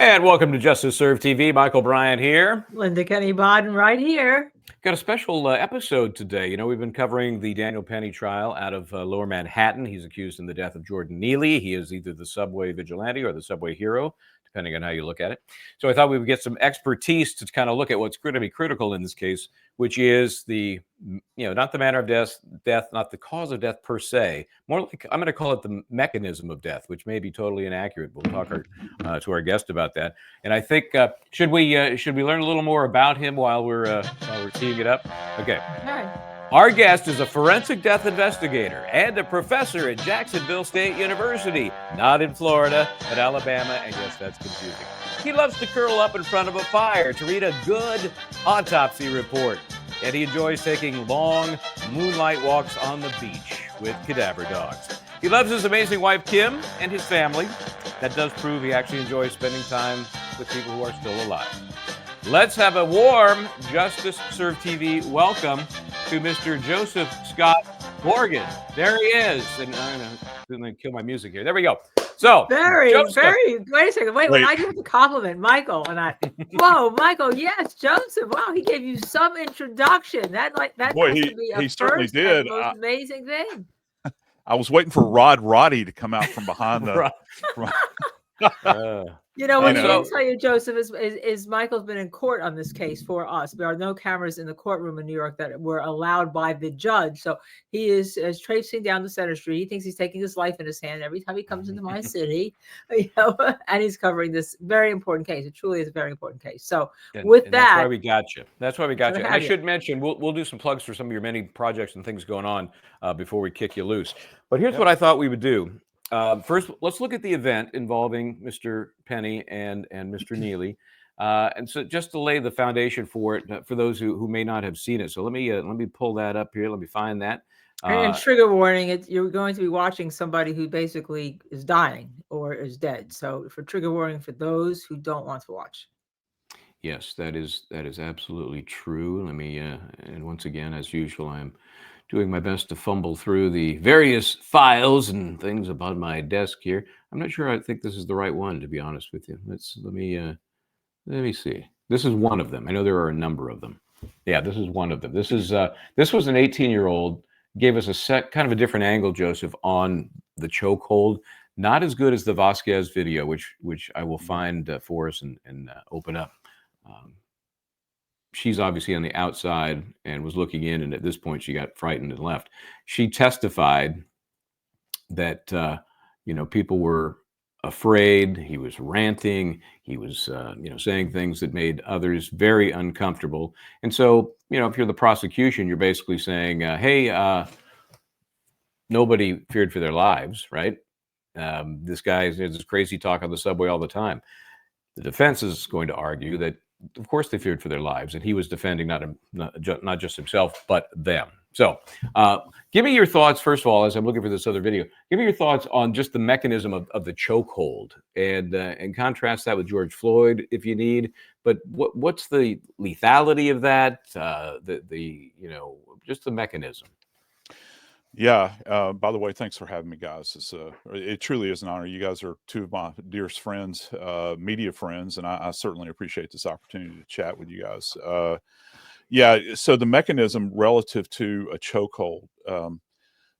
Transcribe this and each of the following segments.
And welcome to Justice Served TV. Michael Bryant here. Linda Kenny Baden right here. Got a special episode today. You know, we've been covering the Daniel Penny trial out of Lower Manhattan. He's accused in the death of Jordan Neely. He is either the subway vigilante or the subway hero, depending on how you look at it. So I thought we would get some expertise to kind of look at what's going to be critical in this case, which is the, not the manner of death, not the cause of death per se. More like, I'm going to call it the mechanism of death, which may be totally inaccurate. We'll talk to our guest about that. And I think should we learn a little more about him while we're teeing it up? Okay. Our guest is a forensic death investigator and a professor at Jacksonville State University, not in Florida, but Alabama, and yes, that's confusing. He loves to curl up in front of a fire to read a good autopsy report, and he enjoys taking long moonlight walks on the beach with cadaver dogs. He loves his amazing wife, Kim, and his family. That does prove he actually enjoys spending time with people who are still alive. Let's have a warm Justice Served TV welcome to Mr. Joseph Scott Morgan. There he is. And I'm going to kill my music here. There we go. So, very, wait a second. Wait, I do have to compliment Michael. Whoa, Michael, yes, Joseph. Wow, he gave you some introduction. That Boy, has to be a he certainly first did. And most amazing thing. I was waiting for Roddy to come out from behind the. What he didn't tell you, Joseph, is Michael's been in court on this case for us. There are no cameras in the courtroom in New York that were allowed by the judge. So he is traipsing down the Center Street. He thinks he's taking his life in his hand every time he comes into my city, and he's covering this very important case. It truly is a very important case. So that's why we got you. That's why we got you. And I should mention, we'll do some plugs for some of your many projects and things going on before we kick you loose. But here's what I thought we would do. First, let's look at the event involving Mr. Penny and Mr. Neely, and so just to lay the foundation for it for those who may not have seen it. So let me pull that up here. Let me find that. And trigger warning: you're going to be watching somebody who basically is dying or is dead. So for trigger warning for those who don't want to watch. Yes, that is absolutely true. Let me and once again, as usual, I'm doing my best to fumble through the various files and things about my desk here. I'm not sure I think this is the right one, to be honest with you. Let me see. This is one of them. I know there are a number of them. Yeah, this is one of them. This was an 18-year-old, gave us a kind of a different angle, Joseph, on the chokehold. Not as good as the Vasquez video, which I will find for us and open up. She's obviously on the outside and was looking in, and at this point she got frightened and left. She testified that people were afraid. He was ranting. He was saying things that made others very uncomfortable. And so if you're the prosecution, you're basically saying, hey, nobody feared for their lives, right? This guy is this crazy talk on the subway all the time. The defense is going to argue that, of course, they feared for their lives, and he was defending not just himself, but them. So give me your thoughts, first of all, as I'm looking for this other video. Give me your thoughts on just the mechanism of the chokehold, and contrast that with George Floyd, if you need. But what's the lethality of that? Just the mechanism. Yeah. By the way, thanks for having me, guys. It truly is an honor. You guys are two of my dearest friends, media friends, and I certainly appreciate this opportunity to chat with you guys. So the mechanism relative to a chokehold.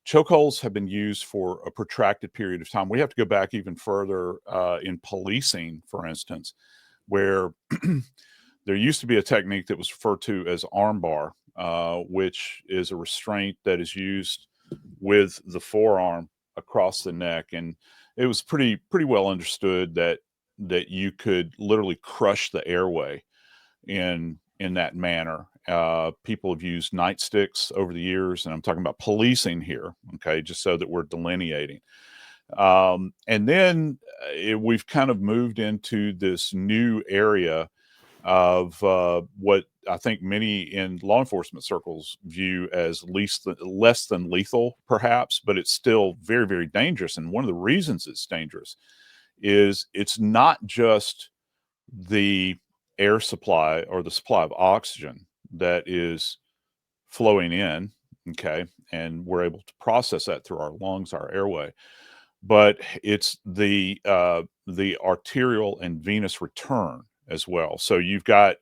Chokeholds have been used for a protracted period of time. We have to go back even further in policing, for instance, where there used to be a technique that was referred to as armbar, which is a restraint that is used with the forearm across the neck, and it was pretty well understood that you could literally crush the airway in that manner. People have used nightsticks over the years, and I'm talking about policing here, okay, just so that we're delineating. And then we've kind of moved into this new area of what I think many in law enforcement circles view as less than lethal, perhaps, but it's still very, very dangerous. And one of the reasons it's dangerous is it's not just the air supply or the supply of oxygen that is flowing in, okay, and we're able to process that through our lungs, our airway. but it's the arterial and venous return as well. So you've got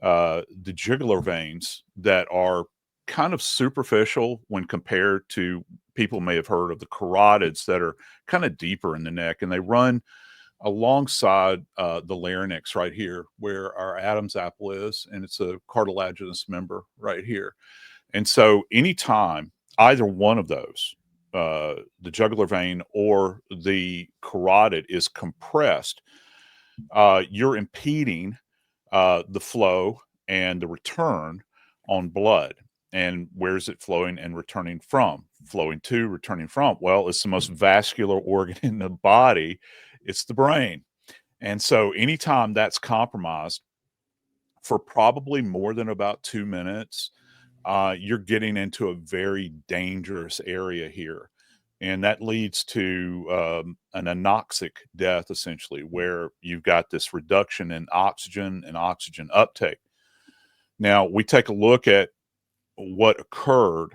the jugular veins that are kind of superficial when compared to, people may have heard of the carotids that are kind of deeper in the neck, and they run alongside the larynx right here where our Adam's apple is, and it's a cartilaginous member right here. And so anytime either one of those, the jugular vein or the carotid, is compressed, you're impeding the flow and the return on blood. And where is it flowing and returning from? Flowing to, returning from. Well, it's the most vascular organ in the body. It's the brain. And so anytime that's compromised for probably more than about 2 minutes, you're getting into a very dangerous area here. And that leads to an anoxic death, essentially, where you've got this reduction in oxygen and oxygen uptake. Now, we take a look at what occurred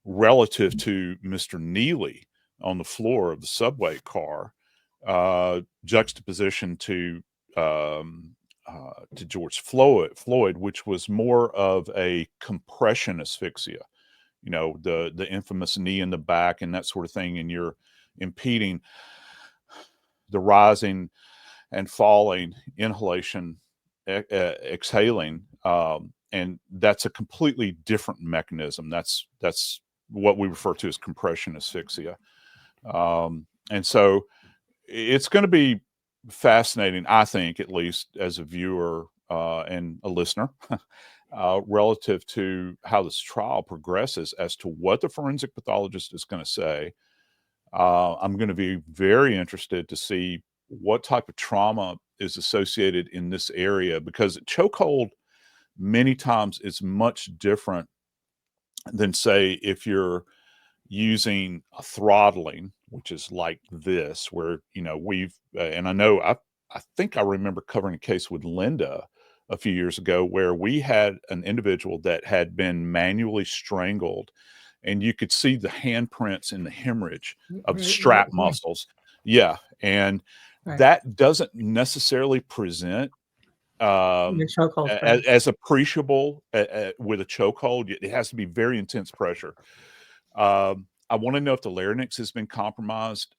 relative to Mr. Neely on the floor of the subway car, juxtaposition to George Floyd, which was more of a compression asphyxia. You know, the infamous knee in the back and that sort of thing, and you're impeding the rising and falling, inhalation, exhaling, and that's a completely different mechanism. That's what we refer to as compression asphyxia. And so it's going to be fascinating, I think, at least as a viewer and a listener, relative to how this trial progresses as to what the forensic pathologist is going to say. I'm going to be very interested to see what type of trauma is associated in this area, because chokehold many times is much different than, say, if you're using a throttling, which is like this, where, you know, we've, and I know, I think I remember covering a case with Linda a few years ago where we had an individual that had been manually strangled, and you could see the handprints in the hemorrhage of the strap muscles. Yeah. And that doesn't necessarily present as appreciable with a chokehold. It has to be very intense pressure. I want to know if the larynx has been compromised.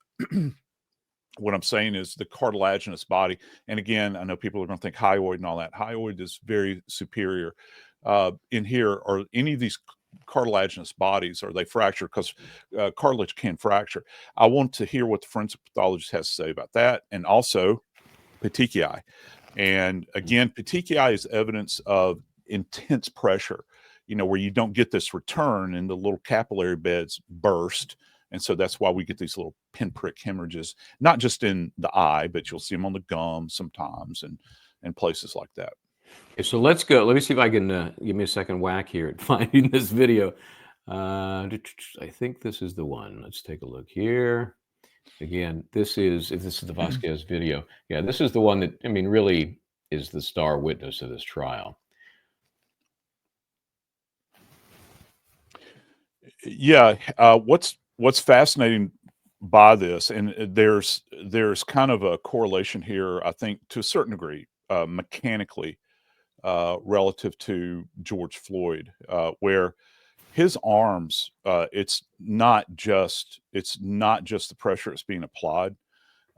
What I'm saying is the cartilaginous body. And again, I know people are going to think hyoid and all that. Hyoid is very superior. In here, are any of these cartilaginous bodies, are they fractured? Because cartilage can fracture. I want to hear what the forensic pathologist has to say about that. And also petechiae. And again, petechiae is evidence of intense pressure, you know, where you don't get this return and the little capillary beds burst. And so that's why we get these little pinprick hemorrhages, not just in the eye, but you'll see them on the gum sometimes and places like that. Okay, so let's go. Let me see if I can give me a second whack here at finding this video. I think this is the one. Let's take a look here. Again, this is the Vasquez video. Yeah, this is the one that, I mean, really is the star witness of this trial. Yeah, what's fascinating by this, and there's kind of a correlation here, I think, to a certain degree, mechanically, relative to George Floyd, where his arms, it's not just the pressure that's being applied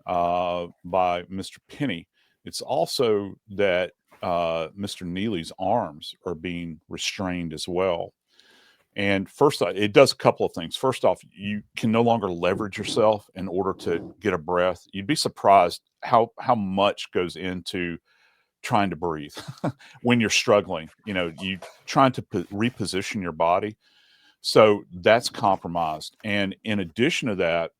by Mr. Penny. It's also that Mr. Neely's arms are being restrained as well. And first, it does a couple of things. First off, you can no longer leverage yourself in order to get a breath. You'd be surprised how much goes into trying to breathe when you're struggling. You know, you trying to reposition your body. So that's compromised. And in addition to that,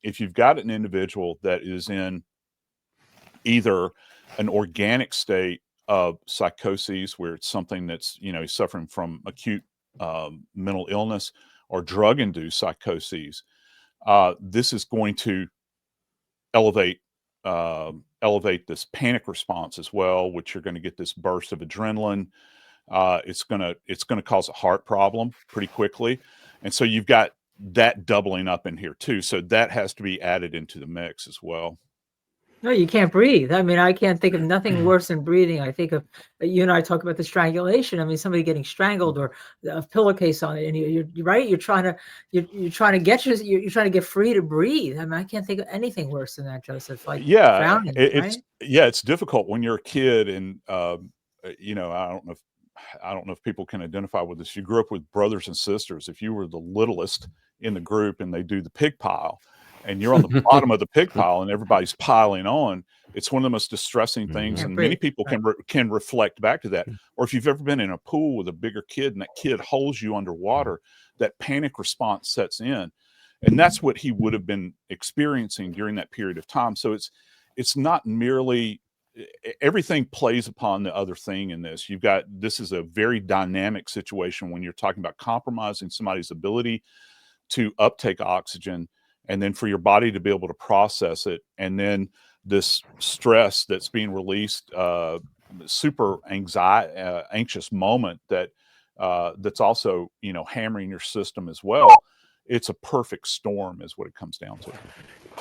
if you've got an individual that is in either an organic state of psychosis, where it's something that's, you know, he's suffering from acute mental illness, or drug-induced psychoses, this is going to elevate this panic response as well, which you're going to get this burst of adrenaline. It's going to cause a heart problem pretty quickly. And so you've got that doubling up in here too. So that has to be added into the mix as well. No, you can't breathe. I mean, I can't think of nothing worse than breathing. I think of you and I talk about the strangulation. I mean, somebody getting strangled or a pillowcase on it, and you're right. You're trying to you're trying to get free to breathe. I mean, I can't think of anything worse than that, Joseph. Like drowning, right? It's difficult when you're a kid, and you know, I don't know if people can identify with this. You grew up with brothers and sisters. If you were the littlest in the group and they do the pig pile, and you're on the bottom of the pig pile and everybody's piling on, it's one of the most distressing things. And many people can reflect back to that. Or if you've ever been in a pool with a bigger kid and that kid holds you underwater, that panic response sets in. And that's what he would have been experiencing during that period of time. So it's not merely everything plays upon the other thing in this. This is a very dynamic situation when you're talking about compromising somebody's ability to uptake oxygen, and then for your body to be able to process it, and then this stress that's being released, super anxious moment that's also, you know, hammering your system as well. It's a perfect storm is what it comes down to.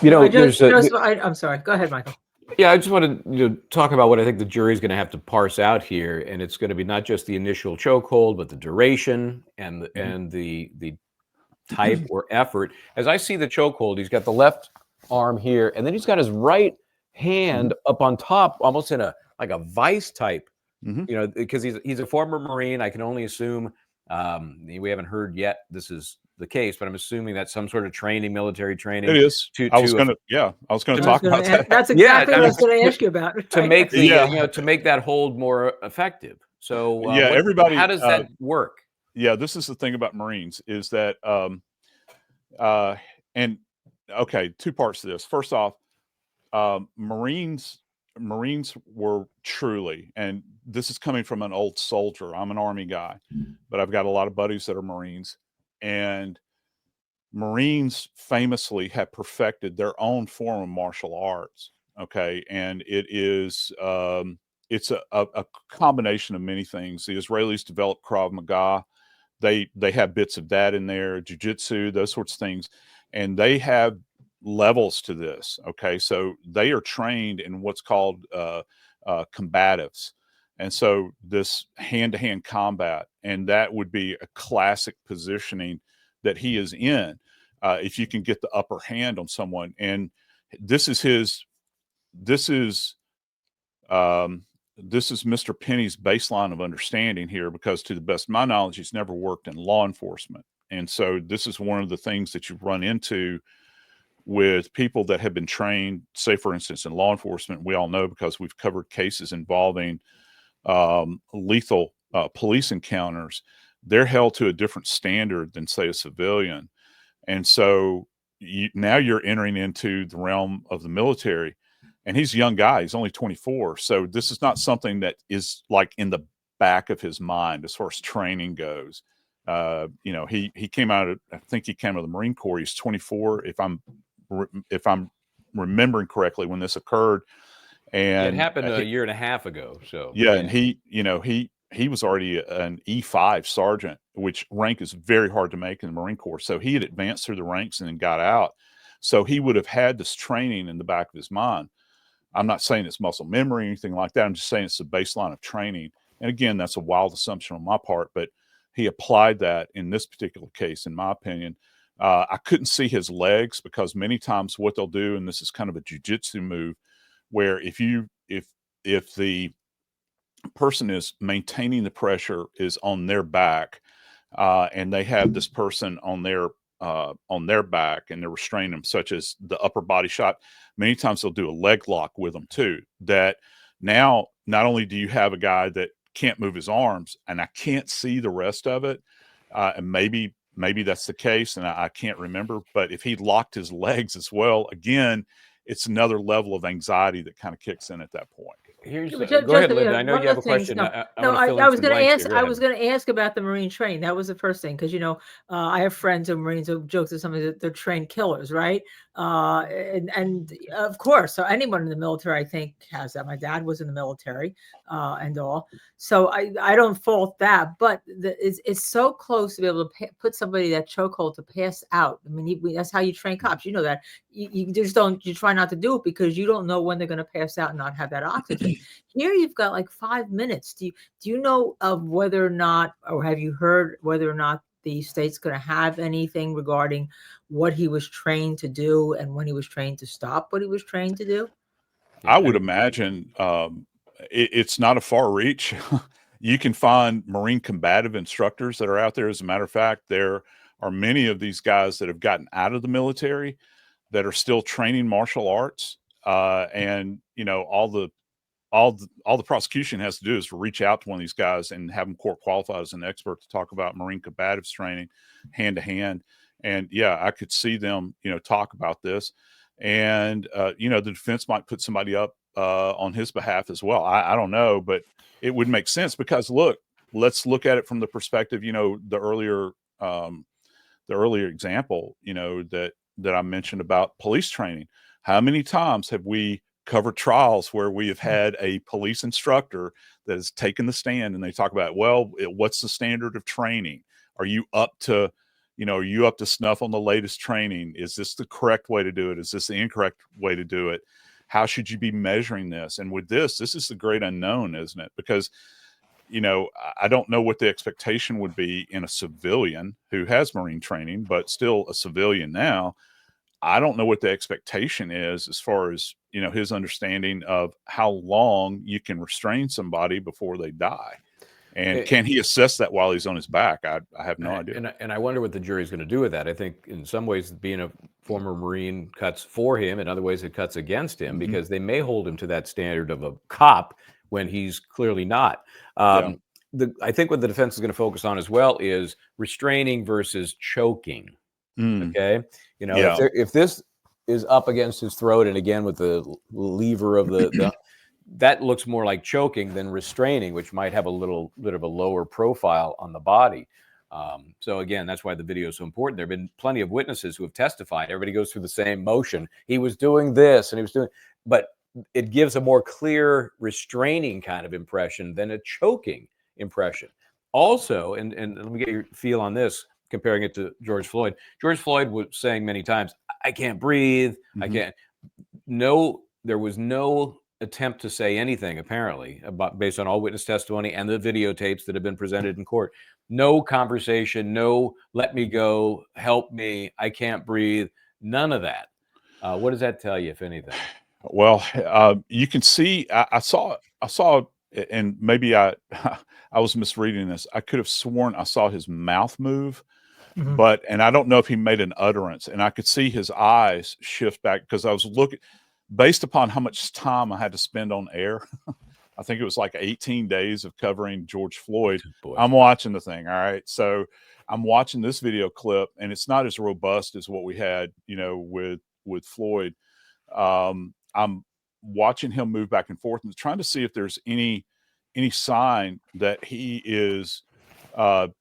You know, I'm sorry. Go ahead, Michael. Yeah, I just want to talk about what I think the jury is going to have to parse out here, and it's going to be not just the initial chokehold, but the duration and the type or effort. As I see the chokehold, he's got the left arm here, and then he's got his right hand up on top, almost in a vice type. You know, because he's a former Marine. I can only assume we haven't heard yet this is the case, but I'm assuming that's some sort of training, military training. It is. I was going to talk about that. That's exactly what I was going to ask you about. To make the you know, to make that hold more effective. So everybody, how does that work? Yeah, this is the thing about Marines is that, and okay, two parts to this. First off, Marines were truly, and this is coming from an old soldier. I'm an Army guy, but I've got a lot of buddies that are Marines, and Marines famously have perfected their own form of martial arts. Okay, and it is it's a combination of many things. The Israelis developed Krav Maga. They have bits of that in there, jiu-jitsu, those sorts of things, and they have levels to this. Okay, so they are trained in what's called combatives, and so this hand-to-hand combat, and that would be a classic positioning that he is in. If you can get the upper hand on someone, and this is Mr. Penny's baseline of understanding here, because to the best of my knowledge, he's never worked in law enforcement. And so this is one of the things that you run into with people that have been trained, say, for instance, in law enforcement. We all know, because we've covered cases involving lethal police encounters. They're held to a different standard than, say, a civilian. And so now you're entering into the realm of the military. And he's a young guy. He's only 24. So this is not something that is like in the back of his mind as far as training goes. You know, he came out of, I think he came out of the Marine Corps. He's 24, if I'm remembering correctly, when this occurred. And it happened a year and a half ago. So and he was already an E5 sergeant, which rank is very hard to make in the Marine Corps. So he had advanced through the ranks and then got out. So he would have had this training in the back of his mind. I'm not saying it's muscle memory or anything like that. I'm just saying it's a baseline of training. And again, that's a wild assumption on my part, but he applied that in this particular case, in my opinion. I couldn't see his legs, because many times what they'll do, and this is kind of a jiu-jitsu move, where if the person is maintaining the pressure is on their back, and they have this person on their back and they're restraining them, such as the upper body shot, many times they'll do a leg lock with them too. That now, not only do you have a guy that can't move his arms, and I can't see the rest of it, and maybe that's the case, and I can't remember, but if he locked his legs as well, again, it's another level of anxiety that kind of kicks in at that point. Here's Yeah, but go ahead, just Linda. I know one you of have the a things. question. No, I no, want to fill in I was some going to blanks here. ask. Go I ahead. was going to ask about the Marine training. That was the first thing because I have friends who are Marines who jokes or something that they're trained killers, right? And of course, so anyone in the military, I think, has that. My dad was in the military, and all. So I don't fault that, but it's so close to be able to put somebody that chokehold to pass out. I mean, that's how you train cops. You know that you just don't. You try not to do it because you don't know when they're going to pass out and not have that oxygen. Here you've got like 5 minutes. Do you know of whether or not, or have you heard whether or not the state's going to have anything regarding what he was trained to do and when he was trained to stop what he was trained to do? I would imagine it's not a far reach. You can find Marine combative instructors that are out there. As a matter of fact, there are many of these guys that have gotten out of the military that are still training martial arts. And all the prosecution has to do is reach out to one of these guys and have them court qualified as an expert to talk about Marine combatives training hand to hand. And yeah, I could see them, talk about this. And, the defense might put somebody up on his behalf as well. I don't know, but it would make sense because let's look at it from the perspective, the earlier example, that I mentioned about police training. How many times have we covered trials where we have had a police instructor that has taken the stand and they talk about, well, what's the standard of training? Are you up to, snuff on the latest training? Is this the correct way to do it? Is this the incorrect way to do it? How should you be measuring this? And with this is the great unknown, isn't it? Because I don't know what the expectation would be in a civilian who has Marine training, but still a civilian now. I don't know what the expectation is as far as, his understanding of how long you can restrain somebody before they die. And can he assess that while he's on his back? I have no idea. And I wonder what the jury's going to do with that. I think in some ways being a former Marine cuts for him. In other ways, it cuts against him because they may hold him to that standard of a cop when he's clearly not. I think what the defense is going to focus on as well is restraining versus choking. Okay. If this is up against his throat and again with the lever of the that looks more like choking than restraining, which might have a little bit of a lower profile on the body. So again, that's why the video is so important. There have been plenty of witnesses who have testified. Everybody goes through the same motion. He was doing this and he was doing, but it gives a more clear restraining kind of impression than a choking impression. Also, and let me get your feel on this, comparing it to George Floyd. George Floyd was saying many times, I can't breathe. I can't. No, there was no attempt to say anything, apparently, based on all witness testimony and the videotapes that have been presented in court. No conversation, no let me go, help me, I can't breathe, none of that. What does that tell you, if anything? Well, you can see, I saw, and maybe I was misreading this. I could have sworn I saw his mouth move, and I don't know if he made an utterance, and I could see his eyes shift back because I was looking based upon how much time I had to spend on air. I think it was like 18 days of covering George Floyd. I'm watching the thing. All right. So I'm watching this video clip and it's not as robust as what we had, with Floyd. I'm watching him move back and forth and trying to see if there's any sign that he is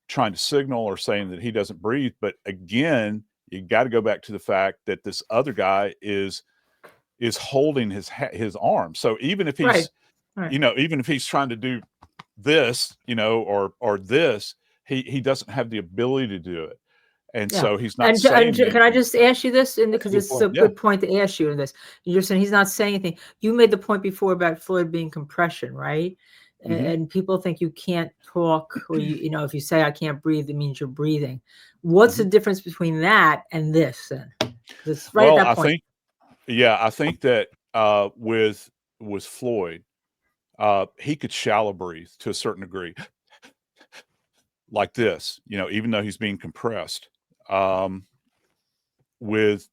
trying to signal or saying that he doesn't breathe. But again, you got to go back to the fact that this other guy is holding his arm. So even if he's, even if he's trying to do this, or this, he doesn't have the ability to do it. And so he's not saying can I just ask you this? And because it's a Yeah. good point to ask you in this. You're saying he's not saying anything. You made the point before about Floyd being compression, right? And people think you can't talk, or if you say I can't breathe, it means you're breathing. What's the difference between that and this? Then, this right at that point. I think that with Floyd, he could shallow breathe to a certain degree, like this, even though he's being compressed. With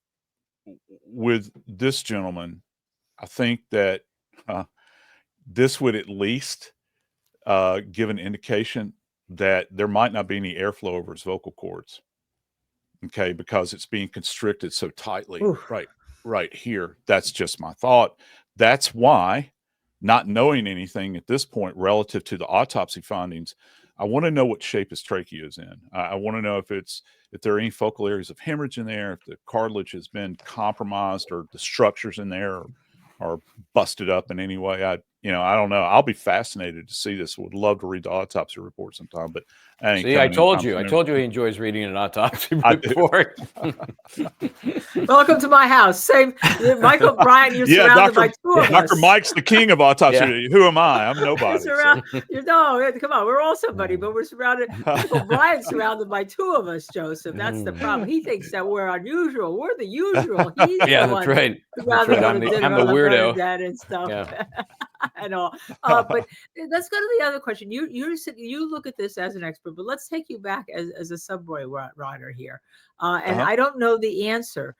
this gentleman, I think that this would at least give an indication that there might not be any airflow over his vocal cords. Okay, because it's being constricted so tightly right here. That's just my thought. That's why not knowing anything at this point relative to the autopsy findings, I want to know what shape his trachea is in. I want to know if there are any focal areas of hemorrhage in there, if the cartilage has been compromised, or the structures in there are busted up in any way. I don't know. I'll be fascinated to see this. Would love to read the autopsy report sometime, but that ain't See, I coming told anytime soon. you he enjoys reading an autopsy I do. report. Welcome to my house. Same, Michael Bryant. You're Yeah, surrounded by two of Dr. us. Mike's the king of autopsy. Yeah. Who am I? I'm nobody. No, come on. We're all somebody, but we're surrounded. Michael Bryant's surrounded by two of us, Joseph. That's the problem. He thinks that we're unusual. We're the usual. He's Yeah, the that's one right. That's surrounded right. with a I'm dinner the on the weirdo. Bernadette and stuff. Yeah. And all. But let's go to the other question. You look at this as an expert, but let's take you back as a subway rider here. And I don't know the answer.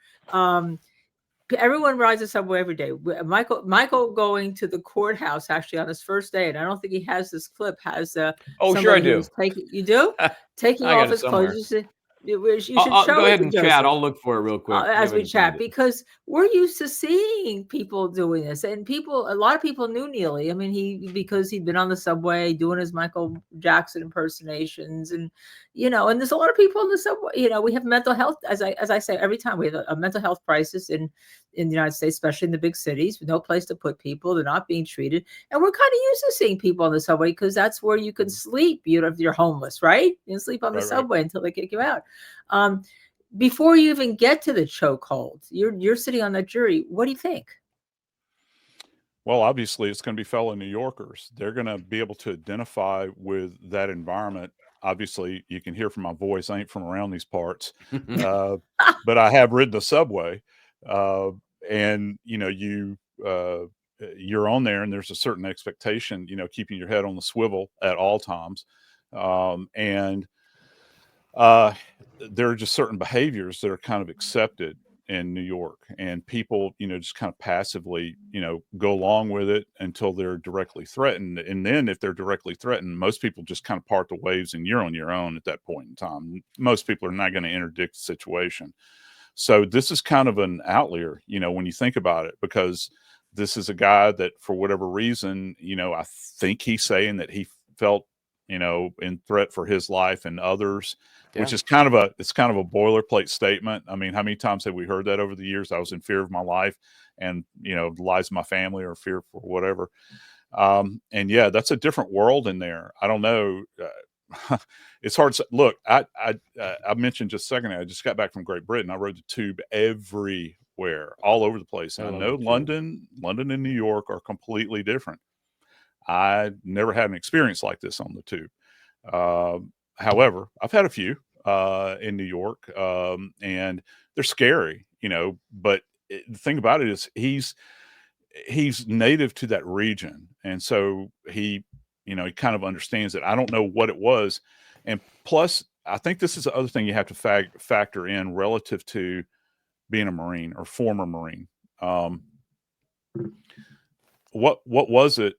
Everyone rides the subway every day. Michael going to the courthouse actually on his first day, and I don't think he has this clip. Has Oh, sure I do. You do? Taking I got off it his somewhere. clothes. You should I'll show go it ahead to and Joseph. chat. I'll look for it real quick. As we chat, because we're used to seeing people doing this, and a lot of people knew Neely. I mean, because he'd been on the subway doing his Michael Jackson impersonations, and and there's a lot of people in the subway. We have mental health, as I say every time, we have a mental health crisis in the United States, especially in the big cities, with no place to put people. They're not being treated, and we're kind of used to seeing people on the subway because that's where you can sleep. If you're homeless, right? You can sleep on the subway until they kick you out. Before you even get to the chokehold, you're sitting on that jury. What do you think? Well, obviously, it's going to be fellow New Yorkers. They're going to be able to identify with that environment. Obviously, you can hear from my voice, I ain't from around these parts, but I have ridden the subway, and you're on there, and there's a certain expectation, keeping your head on the swivel at all times, and there are just certain behaviors that are kind of accepted in New York, and people, just kind of passively, go along with it until they're directly threatened. And then if they're directly threatened, most people just kind of part the waves and you're on your own at that point in time. Most people are not going to interdict the situation. So this is kind of an outlier, when you think about it, because this is a guy that for whatever reason, I think he's saying that he felt, in threat for his life and others, which is kind of a boilerplate statement. I mean, how many times have we heard that over the years? I was in fear of my life and, the lives of my family, or fear for whatever. And yeah, that's a different world in there. I don't know. It's hard to look. I mentioned just a second ago, I just got back from Great Britain. I rode the tube everywhere, all over the place. And I know London and New York are completely different. I never had an experience like this on the tube. However, I've had a few in New York, and they're scary, but the thing about it is he's native to that region. And so he kind of understands that. I don't know what it was. And plus, I think this is the other thing you have to factor in relative to being a Marine or former Marine. What was it?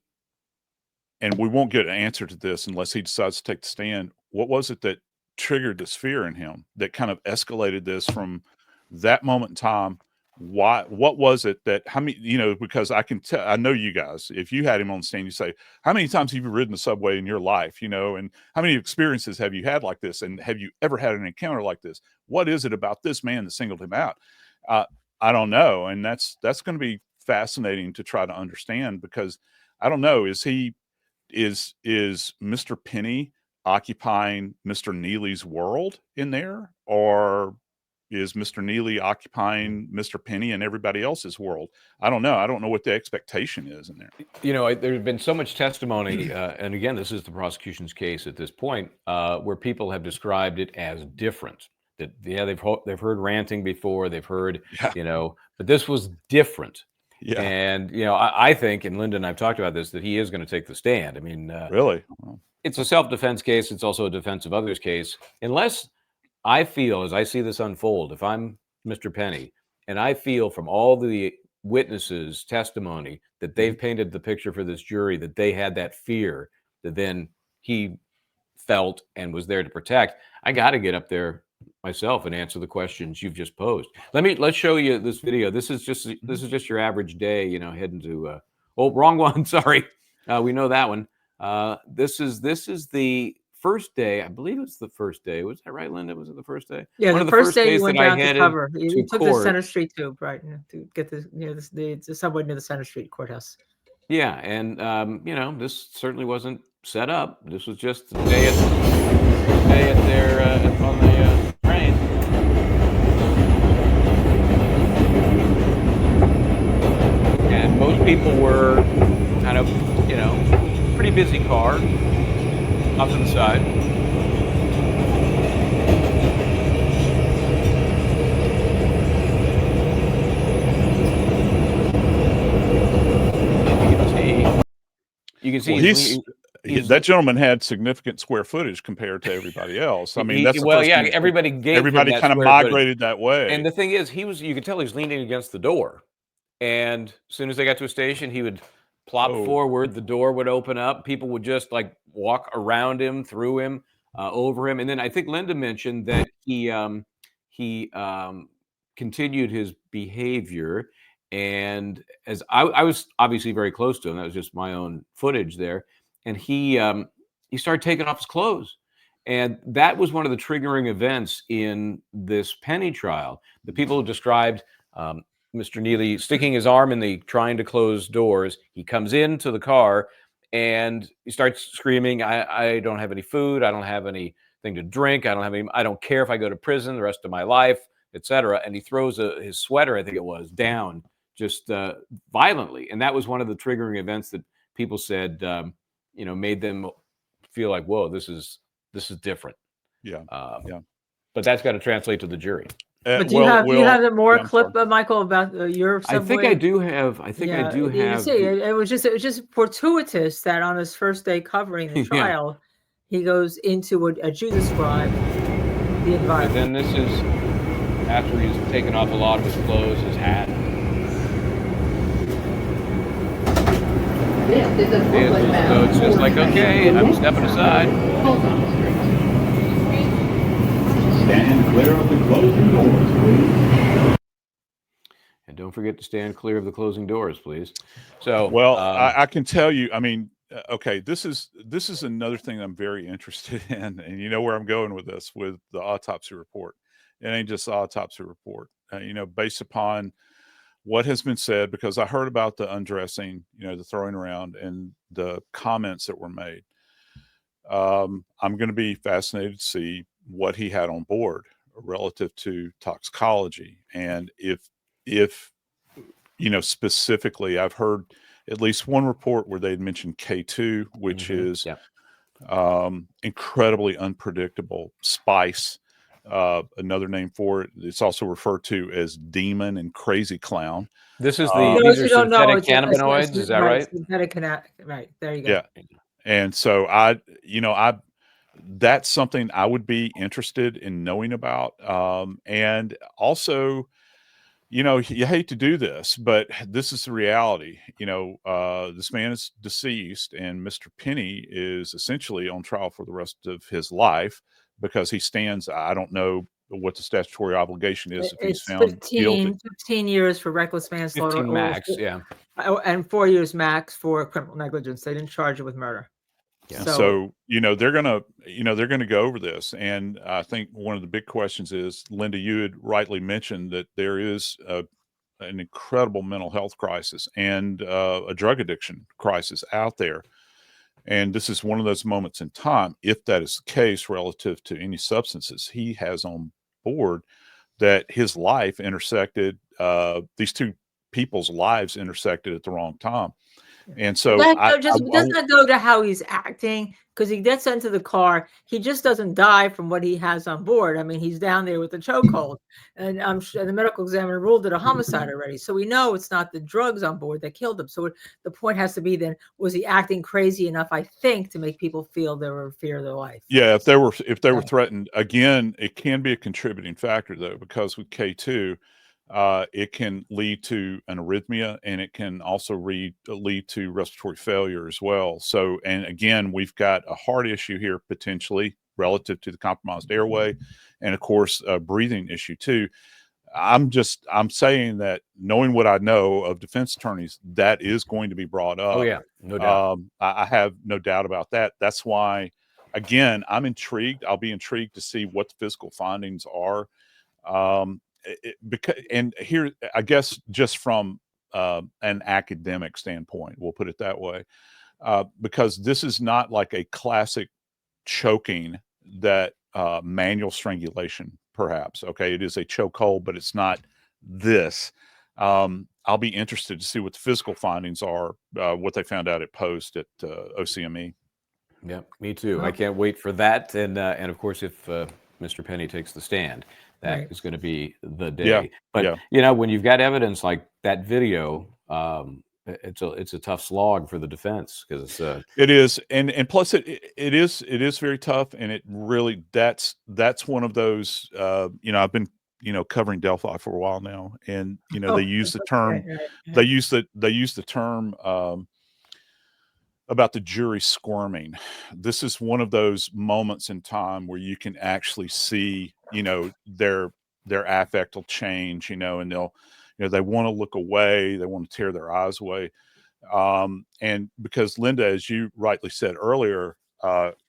And we won't get an answer to this unless he decides to take the stand. What was it that triggered this fear in him that kind of escalated this from that moment in time? What was it that, how many, because I can tell, I know you guys, if you had him on the stand, you say, how many times have you ridden the subway in your life, and how many experiences have you had like this? And have you ever had an encounter like this? What is it about this man that singled him out? I don't know. And that's going to be fascinating to try to understand, because I don't know, is Mr. Penny occupying Mr. Neely's world in there, or is Mr. Neely occupying Mr. Penny and everybody else's world? I don't know. I don't know what the expectation is in there. There's been so much testimony, and again, this is the prosecution's case at this point, where people have described it as different. That they've heard ranting before, they've heard, but this was different. Yeah. And, I think, and Linda and I've talked about this, that he is going to take the stand. I mean, really, it's a self-defense case. It's also a defense of others case. Unless I feel, as I see this unfold, if I'm Mr. Penny, and I feel from all the witnesses' testimony that they've painted the picture for this jury, that they had that fear that then he felt and was there to protect, I got to get up there myself and answer the questions you've just posed. Let's show you this video. This is just your average day, heading to Oh, wrong one. Sorry. We know that one. This is the first day. I believe it's the first day. Was that right, Linda? Was it the first day? Yeah, One the of the first first day you days went that I down to headed cover. to You took the court. Center Street tube, right, to get near the subway near the Center Street courthouse. Yeah, and this certainly wasn't set up. This was just the day at their on the train. And most people were kind of, pretty busy car off to the side. You can see well, that gentleman had significant square footage compared to everybody else. I mean, that's the first thing. Everybody gave him Everybody that kind of square footage. migrated that way. And the thing is, you could tell he was leaning against the door. And as soon as they got to a station, he would plop forward. The door would open up. People would just like walk around him, through him, over him. And then I think Linda mentioned that he continued his behavior. And as I was obviously very close to him, that was just my own footage there. And he started taking off his clothes. And that was one of the triggering events in this Penny trial. The people described Mr. Neely sticking his arm in trying to close doors. He comes into the car and he starts screaming, I don't have any food. I don't have anything to drink. I don't care if I go to prison the rest of my life, etc. And he throws his sweater, I think it was, down just violently. And that was one of the triggering events that people said, made them feel like, whoa, this is different. Yeah. But that's got to translate to the jury. But do you have more clip, Michael, about your subway? I think I do have. I do have. You see, it was just fortuitous that on his first day covering the trial, he goes into a Judas describe the environment. And then this is after he's taken off a lot of his clothes, his hat. So it's just like, okay, I'm stepping aside. Stand clear of the closing doors, please. And don't forget to stand clear of the closing doors, please. So, well, I can tell you, I mean, okay, this is another thing I'm very interested in, and you know where I'm going with this, with the autopsy report. It ain't just the autopsy report, based upon what has been said, because I heard about the undressing, the throwing around and the comments that were made. I'm going to be fascinated to see what he had on board relative to toxicology. And if specifically, I've heard at least one report where they'd mentioned K2, which is incredibly unpredictable spice. Another name for it. It's also referred to as demon and crazy clown. This is these are synthetic cannabinoids. Is that right? Synthetic right. There you go. Yeah. And so that's something I would be interested in knowing about. And also, you hate to do this, but this is the reality. This man is deceased, and Mr. Penny is essentially on trial for the rest of his life because he stands, I don't know what the statutory obligation is if he's found guilty. 15 years for reckless manslaughter. 15 max, yeah. And 4 years max for criminal negligence. They didn't charge it with murder. Yeah. So they're gonna go over this, and I think one of the big questions is, Linda, you had rightly mentioned that there is an incredible mental health crisis and a drug addiction crisis out there, and this is one of those moments in time, if that is the case, relative to any substances he has on board, that his life intersected, these two people's lives intersected at the wrong time. And so doesn't go to how he's acting, because he gets into the car. He just doesn't die from what he has on board. I mean, he's down there with the chokehold, and I'm sure the medical examiner ruled it a homicide already. So we know it's not the drugs on board that killed him. So the point has to be then, was he acting crazy enough, I think, to make people feel they were in fear of their life? Yeah, if they were threatened, again, it can be a contributing factor though, because with K2, it can lead to an arrhythmia, and it can also lead to respiratory failure as well. So, and again, we've got a heart issue here potentially relative to the compromised airway, and of course, a breathing issue too. I'm saying that, knowing what I know of defense attorneys, that is going to be brought up. Oh yeah, no doubt. I have no doubt about that. That's why, again, I'm intrigued. I'll be intrigued to see what the physical findings are. Because, and here, I guess, just from an academic standpoint, we'll put it that way, because this is not like a classic choking that manual strangulation, perhaps. Okay, it is a chokehold, but it's not this. I'll be interested to see what the physical findings are, what they found out at post at OCME. Yeah, me too. I Well, can't wait for that. And of course, if Mr. Penny takes the stand, that right. is going to be the Yeah, day. But yeah. you know, when you've got evidence like that video, it's a tough slog for the defense because It is, and plus it is very tough, and it really, that's one of those, I've been, covering Delphi for a while now, and they Oh, use the term, right, they right. use the term about the jury squirming. This is one of those moments in time where you can actually see, their affect will change, and they'll, they want to look away, they want to tear their eyes away. And because, Linda, as you rightly said earlier,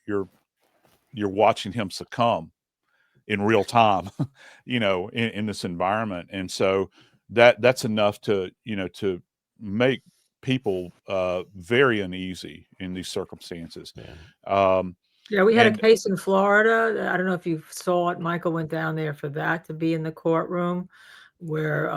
you're watching him succumb in real time, in this environment. And so that's enough to, to make people very uneasy in these circumstances. yeah. Yeah, we had a And case in Florida. I don't know if you saw it. Michael went down there for that, to be in the courtroom, where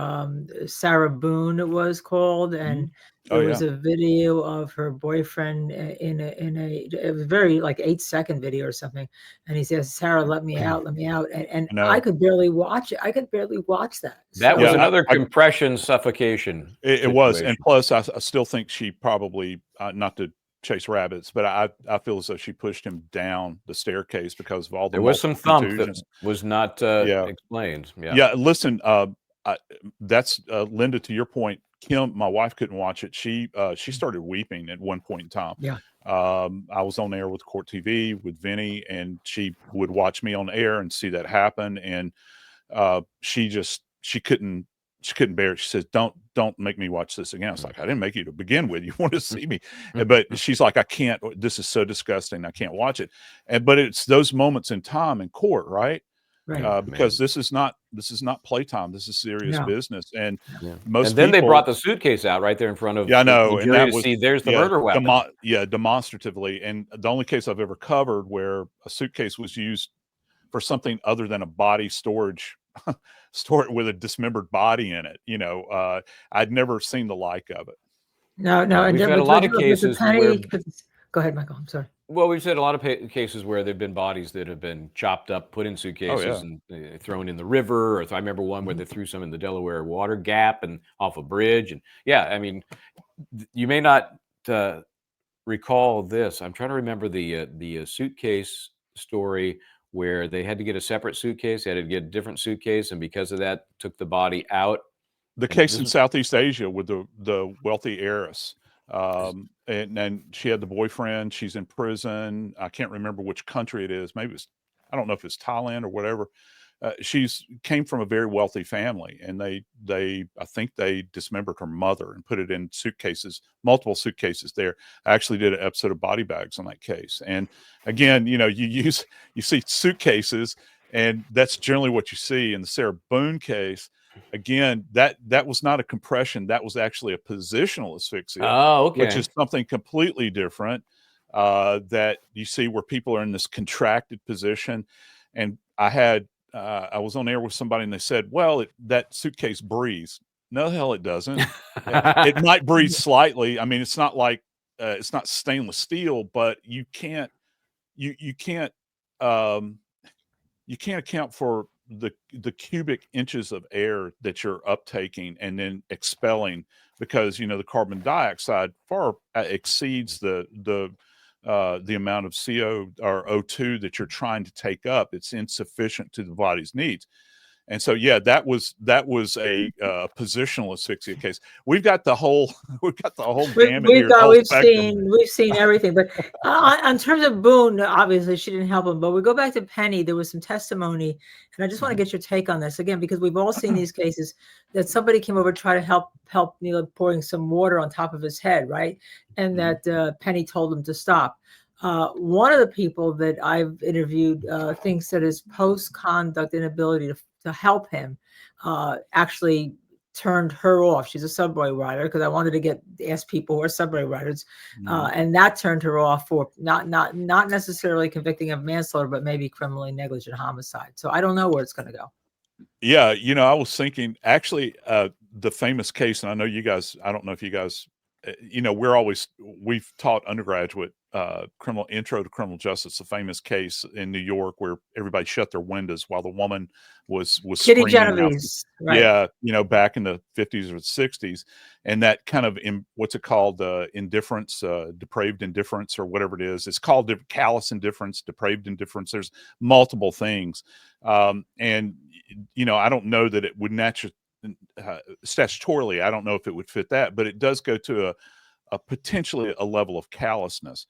Sarah Boone, it was called, and oh there was yeah, a video of her boyfriend it was very like 8-second video or something, and he says, "Sarah, let me out, let me out," and I I know. could barely watch it. I could barely watch that. That was So Yeah, another compression suffocation it was, and situation. plus, I still think she probably, not to chase rabbits, but I feel as though she pushed him down the staircase because of all the There was some multiple thump that contusions. was not Yeah, explained. Yeah. yeah. Listen, that's Linda. To your point, Kim, my wife couldn't watch it. She started weeping at one point in time. yeah, I was on air with Court TV with Vinny, and she would watch me on air and see that happen, and she couldn't bear it. She says, don't make me watch this again. I was like, I didn't make you to begin with. You want to see me. But she's like, I can't, this is so disgusting. I can't watch it. But it's those moments in time in court, right? right. Because Man. this is not playtime. This is serious No, business. And Yeah. And most then they people, brought the suitcase out right there in front of yeah, I the know. And jury that to was, see there's the yeah, murder weapon. demonstratively. And the only case I've ever covered where a suitcase was used for something other than a body storage, store it with a dismembered body in it. I'd never seen the like of it. no, no. Yeah, And we've then had a with lot of the cases where penny. Go ahead, Michael. I'm sorry. well, we've had a lot of cases where there've been bodies that have been chopped up, put in Oh suitcases, yeah. and thrown in the river. Or I remember one where Mhm. they threw some in the Delaware Water Gap and off a bridge. And yeah, I mean, you may not uh, recall this. I'm trying to remember the suitcase story where they had to get a separate suitcase. They had to get a different suitcase, and because of that, took the body out. The And case this in was Southeast Asia with the wealthy heiress, and she had the boyfriend. She's in prison. I can't remember which country it is. Maybe it's, I don't know if it's Thailand or whatever. She's came from a very wealthy family, and I think they dismembered her mother and put it in suitcases, multiple suitcases. There, I actually did an episode of Body Bags on that case. And again, you see suitcases, and that's generally what you see. In the Sarah Boone case, again, that was not a compression. That was actually a positional asphyxia, oh, which okay. is something completely different. That you see where people are in this contracted position, and I was on air with somebody, and they said, "Well, that suitcase breathes." No, hell, it doesn't. It might breathe slightly. I mean, it's not like it's not stainless steel, but you can't um, you can't account for the cubic inches of air that you're uptaking and then expelling, because the carbon dioxide far exceeds the amount of CO or O2 that you're trying to take up. It's insufficient to the body's needs. And so, yeah, that was a positional asphyxia case. We've got the whole gamut here, the whole spectrum. We've seen everything. But in terms of Boone, obviously she didn't help him. But we go back to Penny. There was some testimony, and I just want to get your take on this again, because we've all seen these cases that somebody came over to try to help Neil, pouring some water on top of his head, right? And that Penny told him to stop. One of the people that I've interviewed thinks that his post-conduct inability to help him actually turned her off. She's a subway rider, because I wanted to ask people who are subway riders, and that turned her off for not necessarily convicting of manslaughter, but maybe criminally negligent homicide. So I don't know where it's going to go. Yeah, I was thinking actually the famous case, and I know you guys, I don't know if you guys, we've taught undergraduate criminal intro to criminal justice, a famous case in New York where everybody shut their windows while the woman was Kitty screaming Genovese, right? Yeah, back in the 50s or 60s, and that kind of what's it called, indifference, depraved indifference, or whatever it is. It's called callous indifference, depraved indifference. There's multiple things, and I don't know that it would naturally, statutorily, I don't know if it would fit that, but it does go to a potentially a level of callousness.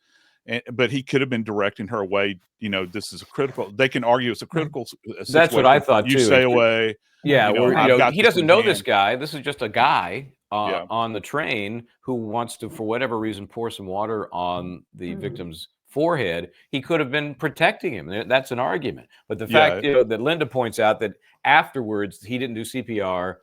But he could have been directing her away. This is a critical. They can argue it's a critical situation. That's what I thought you too. stay away. Yeah, he doesn't know this hand. guy. This is just a guy Yeah. on the train who wants to, for whatever reason, pour some water on the victim's forehead. He could have been protecting him. That's an argument. But the fact that Linda points out that afterwards he didn't do CPR,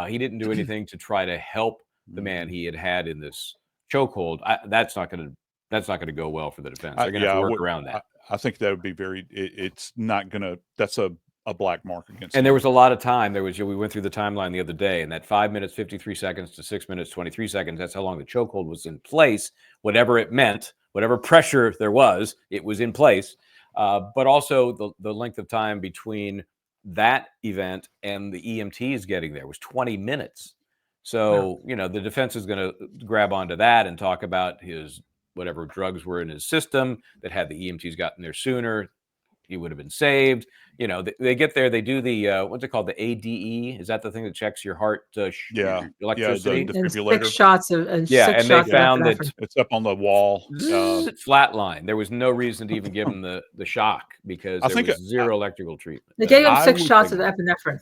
he didn't do anything to try to help the man he had in this chokehold. That's not going to go well for the defense. They're going to have to work around that. I think that would be it's not going to. That's a black mark against. And there was a lot of time. We went through the timeline the other day, and that 5 minutes 53 seconds to 6 minutes 23 seconds. That's how long the chokehold was in place. Whatever it meant, whatever pressure there was, it was in place. But also the length of time between that event and the EMTs getting there was 20 minutes. So the defense is going to grab onto that and talk about his whatever drugs were in his system that had the EMTs gotten there sooner, he would have been saved. They get there, they do the what's it called, the ADE? Is that the thing that checks your heart your electricity? The defibrillator. 6 shots of and they found that it's up on the wall. Flatline. There was no reason to even give him the shock, because there was zero electrical treatment. They gave him 6 shots of epinephrine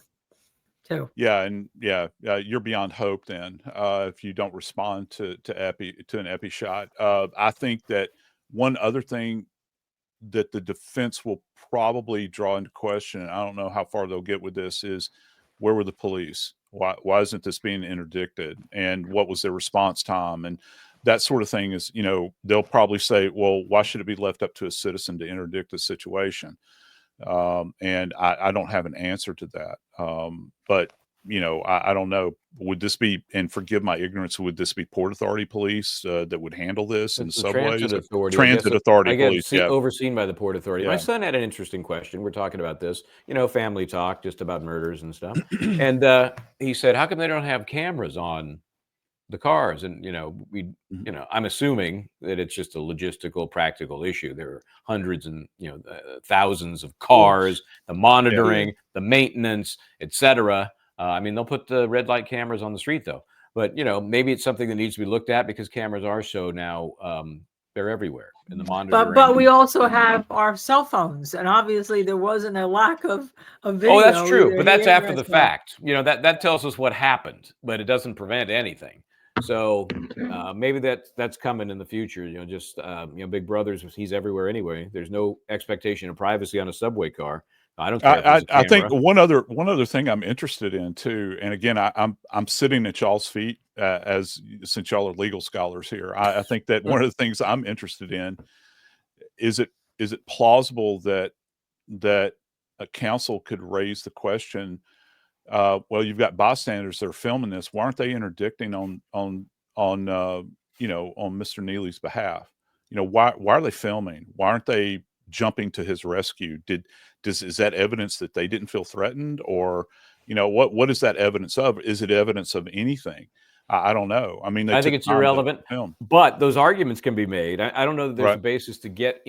too. Yeah, and you're beyond hope then if you don't respond to an epi shot. I think that one other thing that the defense will probably draw into question, and I don't know how far they'll get with this, is where were the police? Why isn't this being interdicted? And what was their response time? And that sort of thing is, they'll probably say, well, why should it be left up to a citizen to interdict the situation? And I don't have an answer to that. But I don't know. Would this be, and forgive my ignorance, would this be Port Authority police that would handle this in the subways? Transit Authority police, overseen by the Port Authority. Yeah. My son had an interesting question. We're talking about this, family talk, just about murders and stuff. And he said, how come they don't have cameras on the cars? And I'm assuming that it's just a logistical, practical issue. There are hundreds and thousands of cars, the monitoring, the maintenance, etc. They'll put the red light cameras on the street though, but maybe it's something that needs to be looked at, because cameras are so now they're everywhere in the monitoring. But we also have our cell phones, and obviously there wasn't a lack of video. Oh, that's true, but that's after the fact. That tells us what happened, but it doesn't prevent anything. So maybe that's coming in the future. Big Brother's, he's everywhere anyway. There's no expectation of privacy on a subway car. I don't care. I think one other thing I'm interested in too, and again, I'm sitting at y'all's feet since y'all are legal scholars here. I think that one of the things I'm interested in is it plausible that a counsel could raise the question, well, you've got bystanders that are filming this. Why aren't they interdicting on Mr. Neely's behalf? Why are they filming? Why aren't they jumping to his rescue? Is that evidence that they didn't feel threatened, or what is that evidence of? Is it evidence of anything? I don't know. I think it's irrelevant, but those arguments can be made. I don't know that there's a basis to get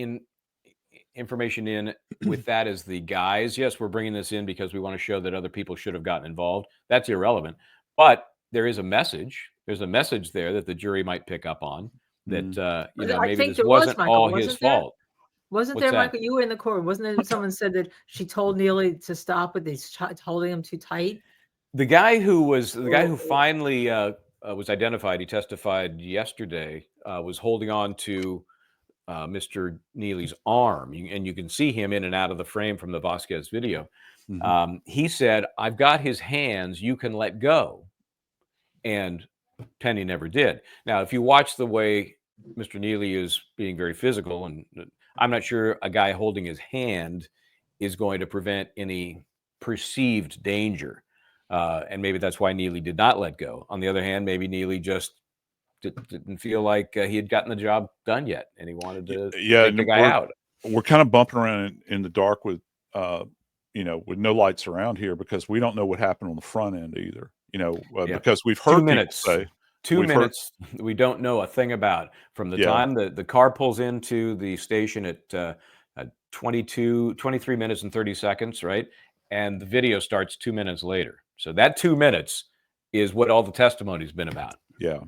information in with that as the guise. Yes, we're bringing this in because we want to show that other people should have gotten involved. That's irrelevant. But there is a message. There's a message there that the jury might pick up on that, I maybe think this there was, wasn't Michael, all his wasn't there? fault. Wasn't What's there, that? Michael? You were in the court. Wasn't there someone said that she told Neely to stop with these holding him too tight? The guy who Or- finally was identified, he testified yesterday, was holding on to Mr. Neely's arm, and you can see him in and out of the frame from the Vasquez video. He said, "I've got his hands. You can let go," and Penny never did. Now, if you watch the way Mr. Neely is being very physical, and I'm not sure a guy holding his hand is going to prevent any perceived danger. And maybe that's why Neely did not let go. On the other hand, maybe Neely just didn't feel like he had gotten the job done yet, and he wanted to take the guy out. We're kind of bumping around in the dark with, with no lights around here because we don't know what happened on the front end either. Because we've heard 2 minutes. people say 2 minutes. We don't know a thing about from the time the car pulls into the station at 23 minutes and 30 seconds, right? And the video starts 2 minutes later. So that 2 minutes is what all the testimony's been about. Yeah.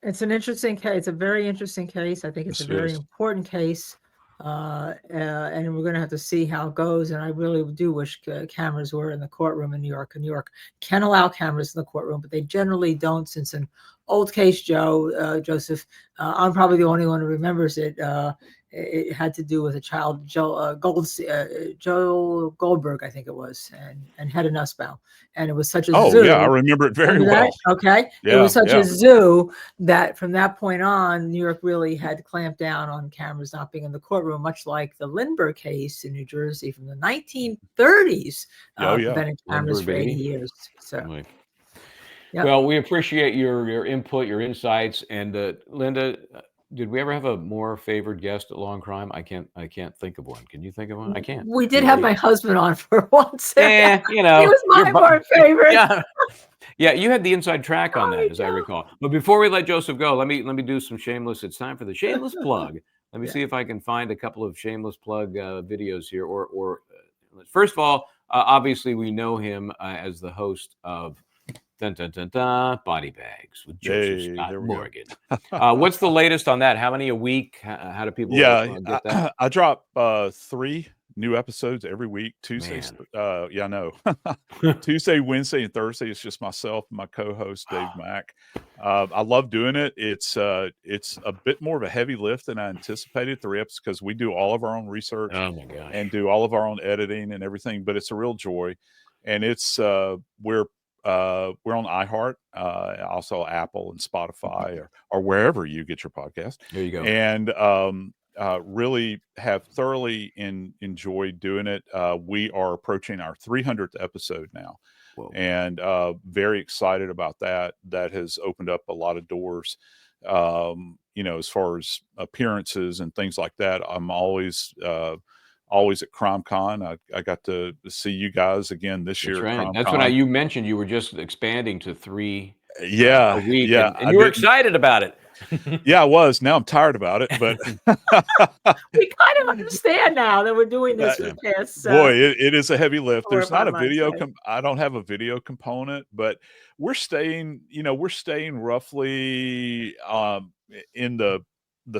It's an interesting case. It's a very interesting case. I think it's a very important case. And we're going to have to see how it goes. And I really do wish cameras were in the courtroom in New York. New York can allow cameras in the courtroom, but they generally don't. Since an old case, Joseph, I'm probably the only one who remembers it. It had to do with a child, Joe Goldberg, I think it was, and Hedda Nussbaum. And it was such a zoo. Oh, yeah, I remember it very well. Okay. Yeah, it was such a zoo that from that point on, New York really had to clamp down on cameras not being in the courtroom, much like the Lindbergh case in New Jersey from the 1930s, preventing cameras for 80 years. So. Yep. Well, we appreciate your input, your insights, and Linda, did we ever have a more favored guest at Law and Crime? I can't think of one. Can you think of one? I can't. We did have my husband on for once. Yeah, he was my more favorite. Yeah, you had the inside track on that, as I recall. But before we let Joseph go, let me do some shameless. It's time for the shameless plug. Let me see if I can find a couple of shameless plug videos here. Or first of all, obviously we know him as the host of Body Bags with Joseph Scott Morgan. What's the latest on that? How many a week? How do people get that? I drop 3 new episodes every week. Tuesdays, I know. Tuesday, Wednesday, and Thursday. It's just myself and my co-host Dave Mack. I love doing it. It's a bit more of a heavy lift than I anticipated. 3 episodes because we do all of our own research and do all of our own editing and everything. But it's a real joy, and it's we're on iHeart, also Apple and Spotify or wherever you get your podcast. There you go. And really have thoroughly enjoyed doing it. We are approaching our 300th episode now. Whoa. And very excited about that. That has opened up a lot of doors, as far as appearances and things like that. I'm always at CrimeCon. I got to see you guys again this year. Right. At That's when you mentioned you were just expanding to 3 a week. And you were excited about it. Yeah, I was. Now I'm tired about it, but we kind of understand now that we're doing this for the past. Boy, it is a heavy lift. There's not a video. I don't have a video component, but we're staying. We're staying roughly in the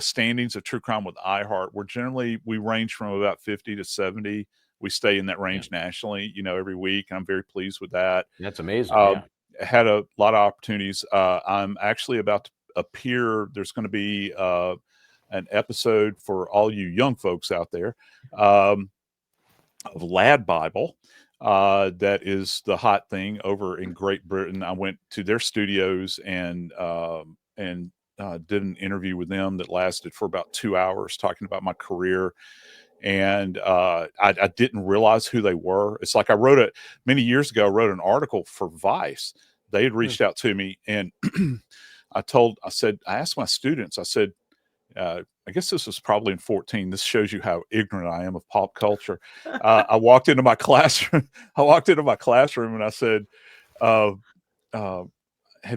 standings of true crime with iHeart. We range from about 50 to 70. We stay in that range nationally. Every week. And I'm very pleased with that. That's amazing. Had a lot of opportunities. I'm actually about to appear. There's going to be an episode for all you young folks out there of Lad Bible. That is the hot thing over in Great Britain. I went to their studios and did an interview with them that lasted for about 2 hours, talking about my career. And I didn't realize who they were. It's like many years ago, I wrote an article for Vice. They had reached out to me, and I asked my students, I said, I guess this was probably in 14. This shows you how ignorant I am of pop culture. I walked into my classroom. And I said, have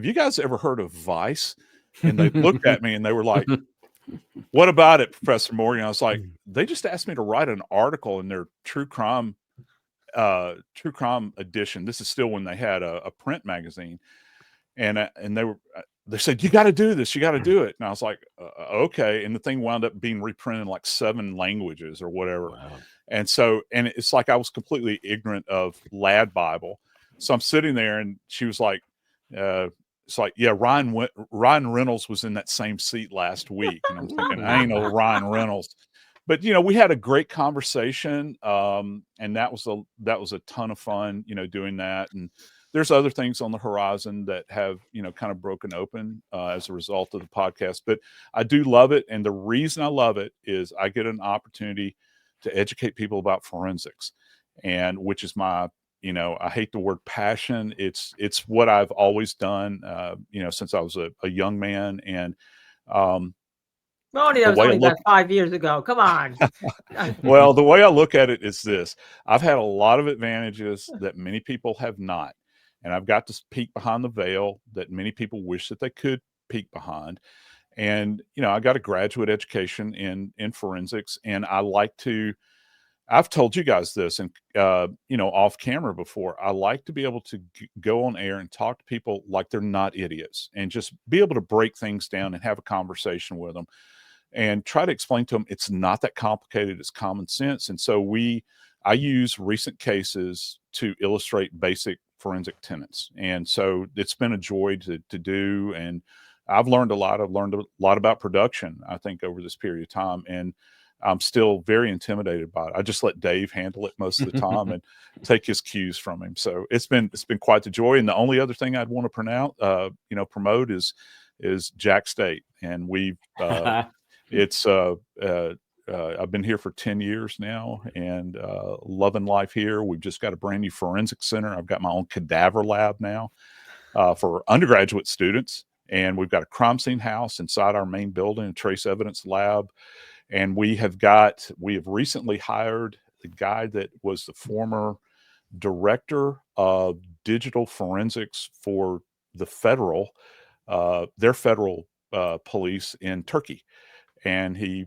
you guys ever heard of Vice? And they looked at me and they were like, what about it, Professor Morgan? I was like, they just asked me to write an article in their true crime edition. This is still when they had a print magazine, and they said, you got to do this, you got to do it. And I was like, okay. And the thing wound up being reprinted in like 7 languages or whatever. Wow. And it's like I was completely ignorant of Lad Bible. So I'm sitting there, and she was like, it's like, yeah, Ryan Reynolds was in that same seat last week. And I'm thinking, I ain't no Ryan Reynolds. But, we had a great conversation. And that was a ton of fun, doing that. And there's other things on the horizon that have, kind of broken open as a result of the podcast. But I do love it. And the reason I love it is I get an opportunity to educate people about forensics, and which is my, I hate the word passion. It's what I've always done, since I was a young man. And Well, that was only about 5 years ago. Come on. Well, the way I look at it is this: I've had a lot of advantages that many people have not. And I've got to peek behind the veil that many people wish that they could peek behind. And, I got a graduate education in forensics, and I've told you guys this, and, off camera before, I like to be able to go on air and talk to people like they're not idiots, and just be able to break things down and have a conversation with them and try to explain to them it's not that complicated, it's common sense. And so I use recent cases to illustrate basic forensic tenets. And so it's been a joy to do. And I've learned a lot. I've learned a lot about production, I think, over this period of time. And I'm still very intimidated by it. I just let Dave handle it most of the time and take his cues from him. So it's been quite the joy. And the only other thing I'd want to promote is Jack State. And I've been here for 10 years now, and loving life here. We've just got a brand new forensic center. I've got my own cadaver lab now for undergraduate students. And we've got a crime scene house inside our main building, a trace evidence lab. And we have recently hired the guy that was the former director of digital forensics for the their federal police in Turkey. And he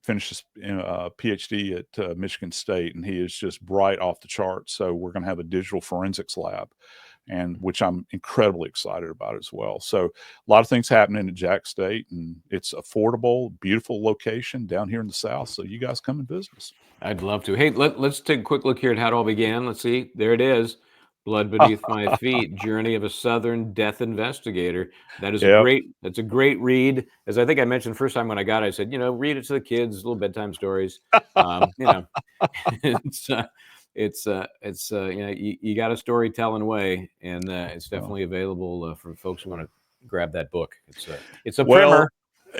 finished his PhD at Michigan State, and he is just bright off the charts. So we're going to have a digital forensics lab, and which I'm incredibly excited about as well. So a lot of things happening at Jack State, and it's affordable, beautiful location down here in the South. So you guys come and visit us. I'd love to. Hey, let's take a quick look here at how it all began. Let's see. There it is. Blood Beneath My Feet, Journey of a Southern Death Investigator. That's a great read. As I think I mentioned the first time when I got it, I said, read it to the kids, little bedtime stories. You got a storytelling way, and it's definitely available for folks who want to grab that book. It's a primer.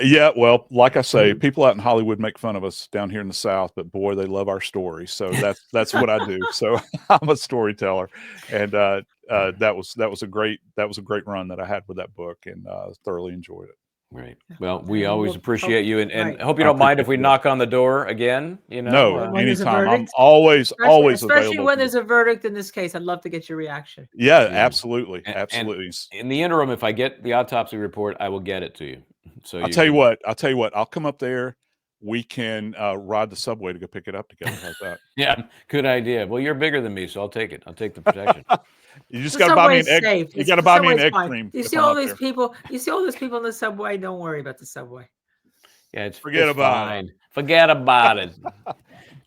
Yeah, well, like I say, people out in Hollywood make fun of us down here in the South, but boy, they love our stories. So that's what I do. So I'm a storyteller, and that was a great run that I had with that book, and thoroughly enjoyed it. Right. Well, we always appreciate you, and I hope you don't mind if we knock on the door again. No, anytime. I'm always especially available. When there's a verdict in this case, I'd love to get your reaction. Yeah, absolutely, absolutely. And in the interim, if I get the autopsy report, I will get it to you. So I'll tell you what. I'll come up there. We can ride the subway to go pick it up together. How's that? Yeah, good idea. Well, you're bigger than me, so I'll take it. I'll take the protection. You just got to buy me an egg. You got to buy me an egg cream. You see all these people. You see all those people in the subway. Don't worry about the subway. Yeah, forget about it. Forget about it.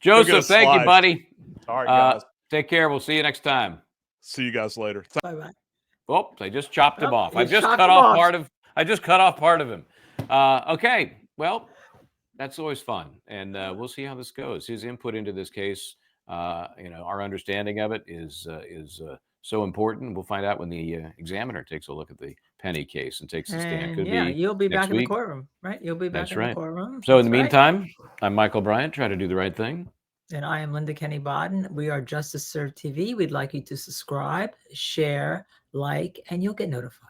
Joseph, thank you, buddy. All right, guys. Take care. We'll see you next time. See you guys later. Bye bye. Oh, I just chopped him off. I just cut off part of him. Okay. Well, that's always fun, and we'll see how this goes. His input into this case, our understanding of it is so important. We'll find out when the examiner takes a look at the Penny case and takes the stand. You'll be back in the courtroom, right? You'll be back in the courtroom. So in the meantime, I'm Michael Bryant, try to do the right thing. And I am Linda Kenny Baden. We are Justice Served TV. We'd like you to subscribe, share, like, and you'll get notified.